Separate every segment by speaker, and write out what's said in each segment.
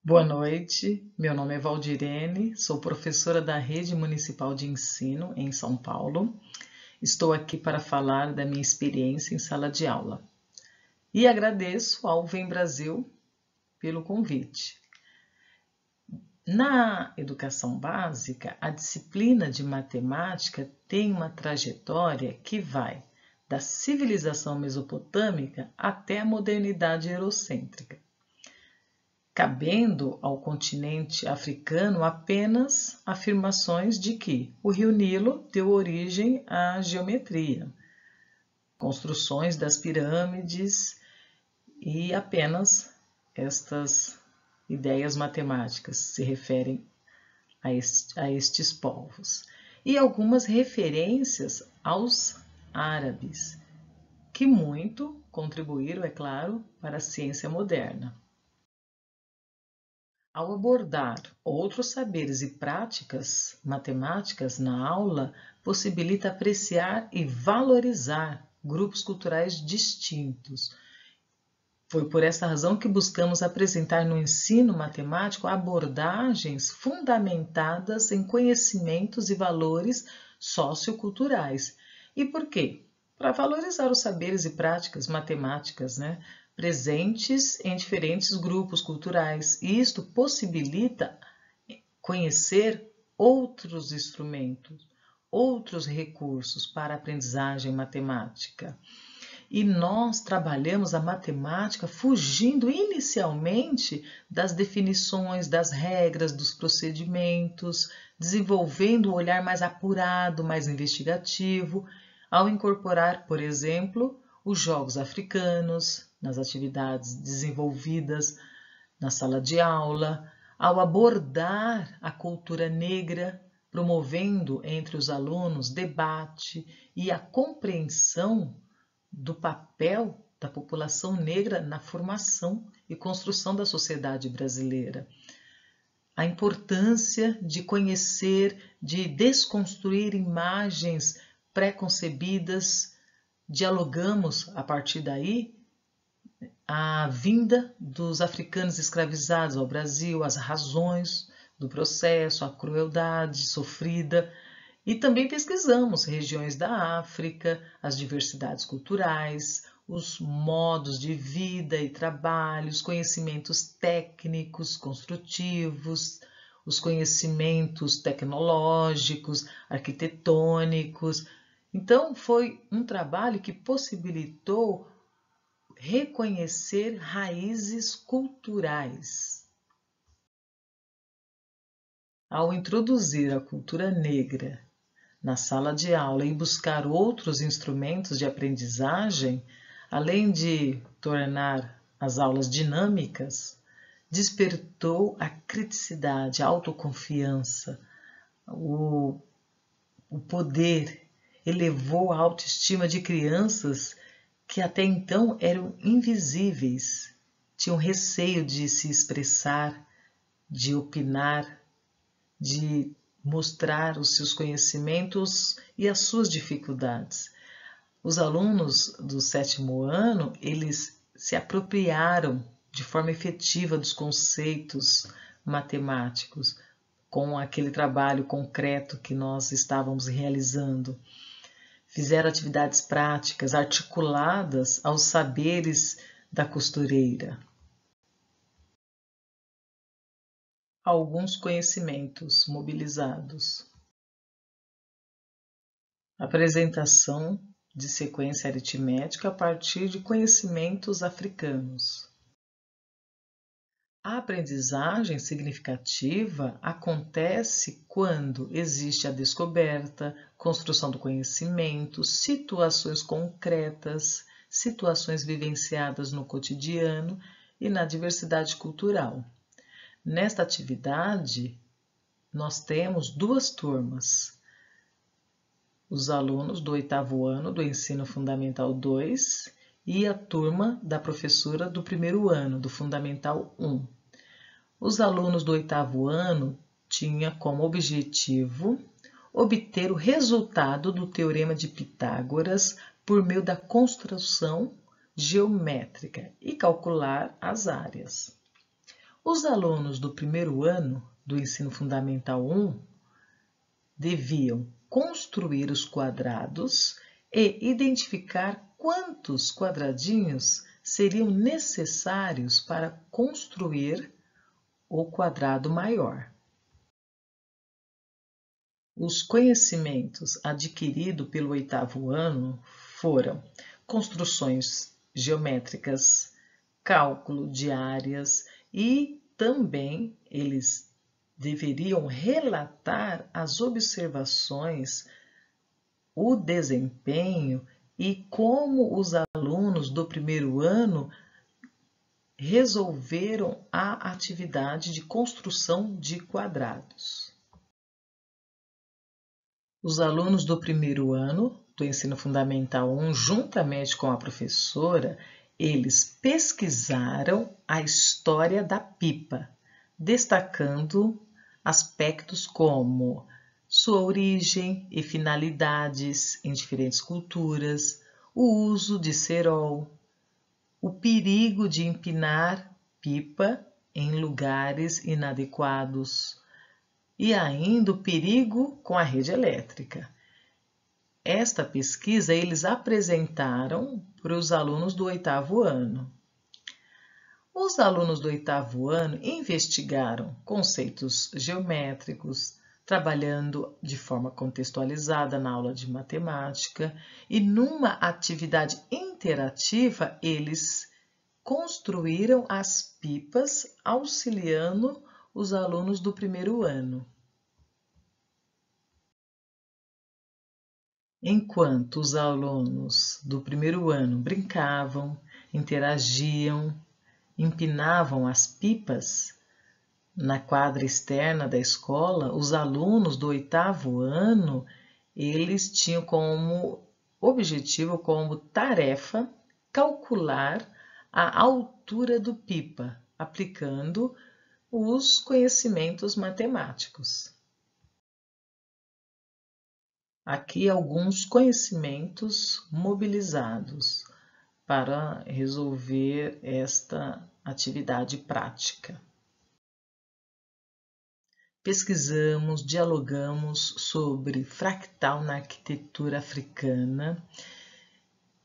Speaker 1: Boa noite, meu nome é Valdirene, sou professora da Rede Municipal de Ensino em São Paulo. Estou aqui para falar da minha experiência em sala de aula. E agradeço ao Vem Brasil pelo convite. Na educação básica, a disciplina de matemática tem uma trajetória que vai da civilização mesopotâmica até a modernidade eurocêntrica, cabendo ao continente africano apenas afirmações de que o rio Nilo deu origem à geometria, construções das pirâmides e apenas estas ideias matemáticas se referem a estes povos. E algumas referências aos árabes, que muito contribuíram, é claro, para a ciência moderna. Ao abordar outros saberes e práticas matemáticas na aula, possibilita apreciar e valorizar grupos culturais distintos. Foi por essa razão que buscamos apresentar no ensino matemático abordagens fundamentadas em conhecimentos e valores socioculturais. E por quê? Para valorizar os saberes e práticas matemáticas, presentes em diferentes grupos culturais. E isto possibilita conhecer outros instrumentos, outros recursos para a aprendizagem matemática. E nós trabalhamos a matemática fugindo inicialmente das definições, das regras, dos procedimentos, desenvolvendo um olhar mais apurado, mais investigativo, ao incorporar, por exemplo, os jogos africanos nas atividades desenvolvidas na sala de aula, ao abordar a cultura negra, promovendo entre os alunos debate e a compreensão do papel da população negra na formação e construção da sociedade brasileira. A importância de conhecer, de desconstruir imagens pré-concebidas. Dialogamos, a partir daí, a vinda dos africanos escravizados ao Brasil, as razões do processo, a crueldade sofrida. E também pesquisamos regiões da África, as diversidades culturais, os modos de vida e trabalho, os conhecimentos técnicos, construtivos, os conhecimentos tecnológicos, arquitetônicos. Então, foi um trabalho que possibilitou reconhecer raízes culturais. Ao introduzir a cultura negra na sala de aula e buscar outros instrumentos de aprendizagem, além de tornar as aulas dinâmicas, despertou a criticidade, a autoconfiança, o poder, elevou a autoestima de crianças que até então eram invisíveis, tinham receio de se expressar, de opinar, de mostrar os seus conhecimentos e as suas dificuldades. Os alunos do 7º ano, eles se apropriaram de forma efetiva dos conceitos matemáticos, com aquele trabalho concreto que nós estávamos realizando. Fizeram atividades práticas articuladas aos saberes da costureira. Alguns conhecimentos mobilizados. Apresentação de sequência aritmética a partir de conhecimentos africanos. A aprendizagem significativa acontece quando existe a descoberta, construção do conhecimento, situações concretas, situações vivenciadas no cotidiano e na diversidade cultural. Nesta atividade, nós temos 2 turmas. Os alunos do 8º ano do Ensino Fundamental 2 e a turma da professora do 1º ano, do Fundamental 1. Os alunos do 8º ano tinham como objetivo obter o resultado do Teorema de Pitágoras por meio da construção geométrica e calcular as áreas. Os alunos do primeiro ano do Ensino Fundamental 1 deviam construir os quadrados e identificar quantos quadradinhos seriam necessários para construir o quadrado maior. Os conhecimentos adquiridos pelo oitavo ano foram construções geométricas, cálculo de áreas e também eles deveriam relatar as observações, o desempenho e como os alunos do primeiro ano resolveram a atividade de construção de quadrados. Os alunos do primeiro ano do Ensino Fundamental 1, juntamente com a professora, eles pesquisaram a história da pipa, destacando aspectos como sua origem e finalidades em diferentes culturas, o uso de cerol, o perigo de empinar pipa em lugares inadequados e ainda o perigo com a rede elétrica. Esta pesquisa eles apresentaram para os alunos do oitavo ano. Os alunos do oitavo ano investigaram conceitos geométricos, trabalhando de forma contextualizada na aula de matemática e numa atividade interativa eles construíram as pipas auxiliando os alunos do primeiro ano. Enquanto os alunos do primeiro ano brincavam, interagiam, empinavam as pipas na quadra externa da escola, os alunos do oitavo ano, eles tinham como objetivo, como tarefa, calcular a altura do pipa, aplicando os conhecimentos matemáticos. Aqui alguns conhecimentos mobilizados para resolver esta atividade prática. Pesquisamos, dialogamos sobre fractal na arquitetura africana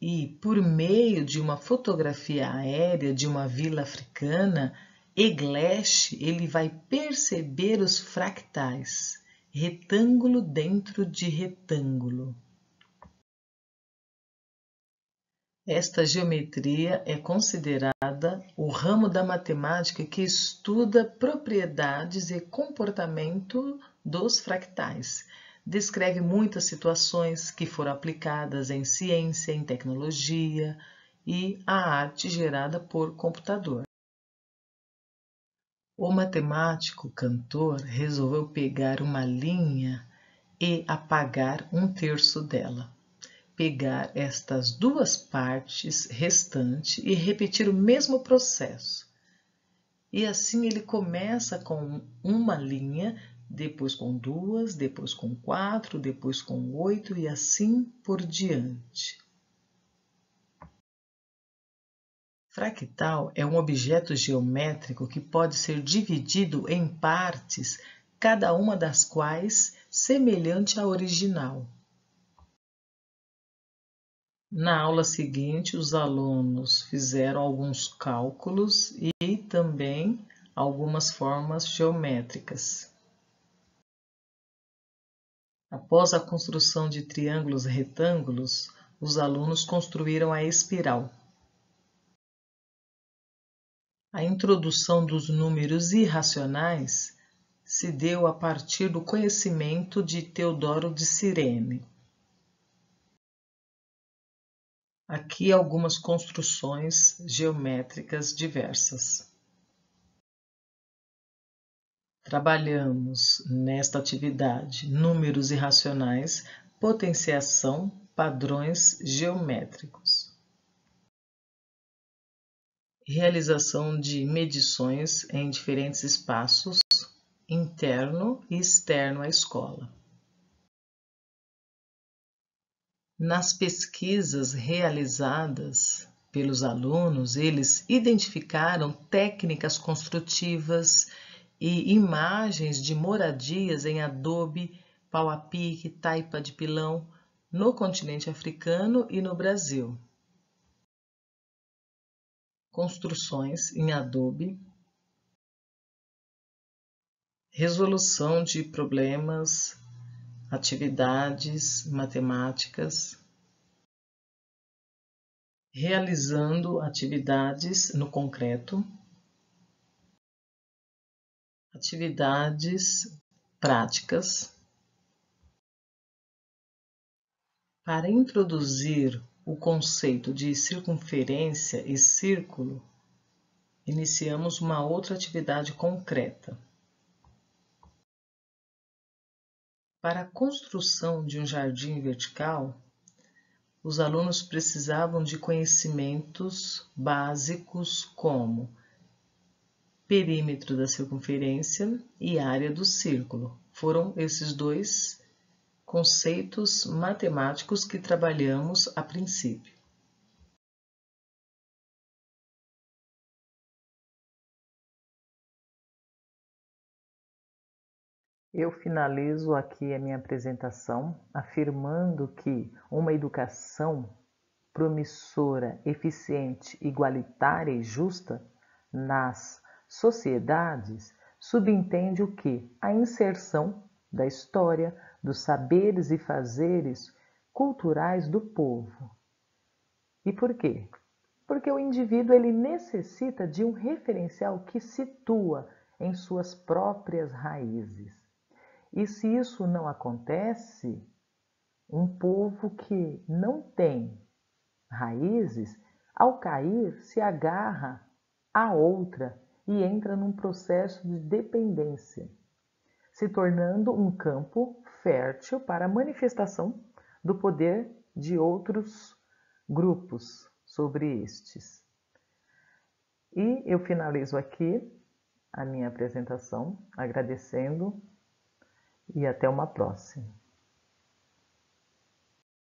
Speaker 1: e, por meio de uma fotografia aérea de uma vila africana, Eglesh ele vai perceber os fractais, retângulo dentro de retângulo. Esta geometria é considerada o ramo da matemática que estuda propriedades e comportamento dos fractais. Descreve muitas situações que foram aplicadas em ciência, em tecnologia e a arte gerada por computador. O matemático cantor resolveu pegar uma linha e apagar um terço dela. Pegar estas duas partes restantes e repetir o mesmo processo. E assim ele começa com uma linha, depois com duas, depois com quatro, depois com 8 e assim por diante. Fractal é um objeto geométrico que pode ser dividido em partes, cada uma das quais semelhante à original. Na aula seguinte, os alunos fizeram alguns cálculos e também algumas formas geométricas. Após a construção de triângulos e retângulos, os alunos construíram a espiral. A introdução dos números irracionais se deu a partir do conhecimento de Teodoro de Cirene. Aqui algumas construções geométricas diversas. Trabalhamos nesta atividade números irracionais, potenciação, padrões geométricos. Realização de medições em diferentes espaços, interno e externo à escola. Nas pesquisas realizadas, pelos alunos, eles identificaram técnicas construtivas e imagens de moradias em adobe, pau a pique, taipa de pilão, no continente africano e no Brasil. Construções em adobe, resolução de problemas, atividades matemáticas, realizando atividades no concreto, atividades práticas. Para introduzir o conceito de circunferência e círculo, iniciamos uma outra atividade concreta. Para a construção de um jardim vertical, os alunos precisavam de conhecimentos básicos como perímetro da circunferência e área do círculo. Foram esses dois conceitos matemáticos que trabalhamos a princípio. Eu finalizo aqui a minha apresentação afirmando que uma educação promissora, eficiente, igualitária e justa nas sociedades subentende o quê? A inserção da história, dos saberes e fazeres culturais do povo. E por quê? Porque o indivíduo ele necessita de um referencial que situa em suas próprias raízes. E se isso não acontece, um povo que não tem raízes, ao cair, se agarra a outra e entra num processo de dependência, se tornando um campo fértil para a manifestação do poder de outros grupos sobre estes. E eu finalizo aqui a minha apresentação agradecendo e até uma próxima.